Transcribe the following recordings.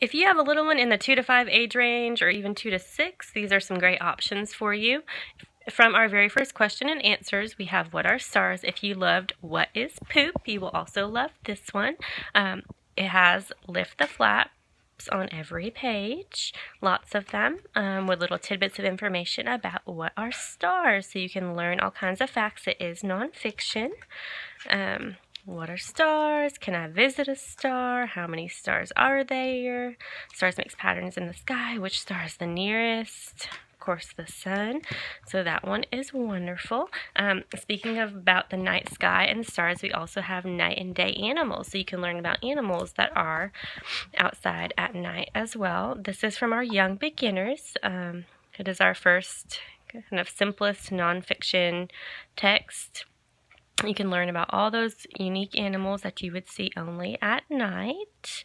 If you have a little one in the 2 to 5 age range or even 2 to 6, these are some great options for you. From our very first question and answers, we have what are stars. If you loved what is poop, you will also love this one. It has lift the flaps on every page, lots of them, with little tidbits of information about what are stars, so you can learn all kinds of facts. It is nonfiction. What are stars? Can I visit a star? How many stars are there? Stars makes patterns in the sky. Which star is the nearest? Of course, the sun. So that one is wonderful. Speaking of about the night sky and stars, we also have night and day animals. So you can learn about animals that are outside at night as well. This is from our young beginners. It is our first kind of simplest nonfiction text. You can learn about all those unique animals that you would see only at night.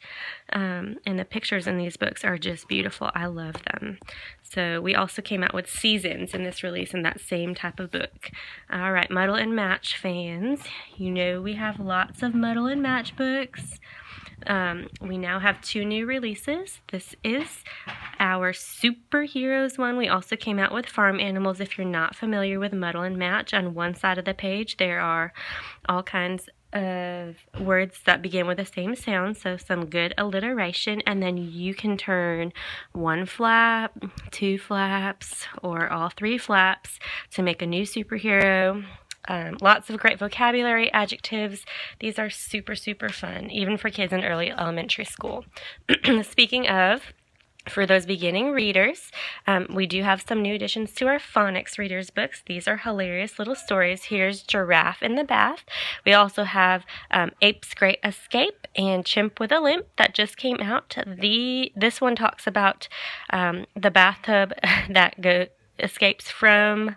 And the pictures in these books are just beautiful. I love them. So we also came out with seasons in this release in that same type of book. All right, Muddle and Match fans, you know we have lots of Muddle and Match books. We now have 2 new releases. This is our superheroes one. We also came out with farm animals. If you're not familiar with Muddle and Match, on one side of the page there are all kinds of words that begin with the same sound, so some good alliteration, and then you can turn 1 flap, 2 flaps, or all 3 flaps to make a new superhero. Lots of great vocabulary, adjectives. These are super, super fun, even for kids in early elementary school. Speaking of, for those beginning readers, we do have some new additions to our phonics readers books. These are hilarious little stories. Here's Giraffe in the Bath. We also have Ape's Great Escape and Chimp with a Limp that just came out. This one talks about the bathtub that escapes from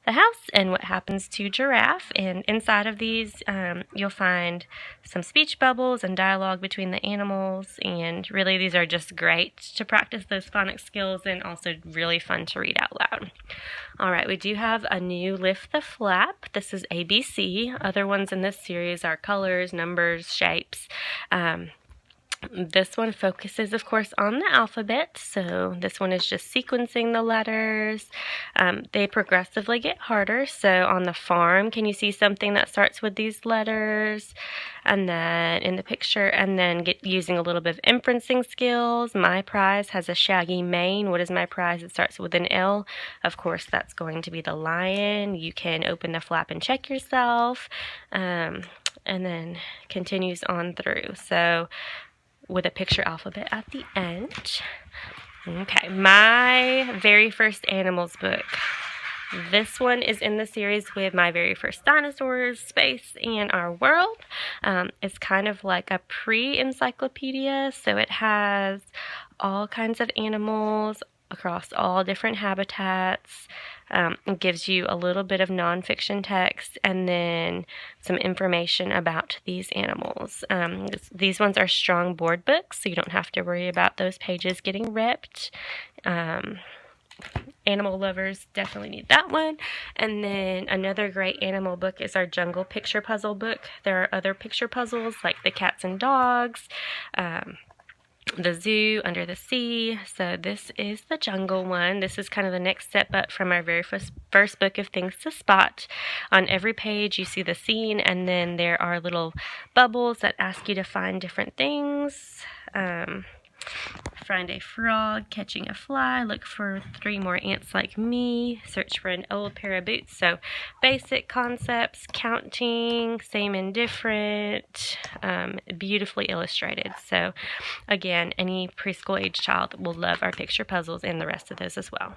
the house and what happens to Giraffe. And inside of these you'll find some speech bubbles and dialogue between the animals, and really these are just great to practice those phonics skills and also really fun to read out loud. Alright, we do have a new Lift the Flap. This is ABC. Other ones in this series are colors, numbers, shapes. This one focuses, of course, on the alphabet, so this one is just sequencing the letters. They progressively get harder, so on the farm, can you see something that starts with these letters? And then in the picture, and then using a little bit of inferencing skills. My prize has a shaggy mane. What is my prize? It starts with an L. Of course, that's going to be the lion. You can open the flap and check yourself, and then continues on through. So with a picture alphabet at the end. Okay, my very first animals book. This one is in the series with My Very First Dinosaurs, Space, and Our World. It's kind of like a pre-encyclopedia, so it has all kinds of animals across all different habitats. It gives you a little bit of nonfiction text and then some information about these animals. These ones are strong board books, so you don't have to worry about those pages getting ripped. Animal lovers definitely need that one. And then another great animal book is our Jungle Picture Puzzle book. There are other picture puzzles like the cats and dogs, the zoo, under the sea. So this is the jungle one. This is kind of the next step up from our very first book of things to spot. On every page you see the scene, and then there are little bubbles that ask you to find different things. Find a frog catching a fly, look for 3 more ants like me, search for an old pair of boots. So basic concepts, counting, same and different, beautifully illustrated. So again, any preschool age child will love our picture puzzles and the rest of those as well.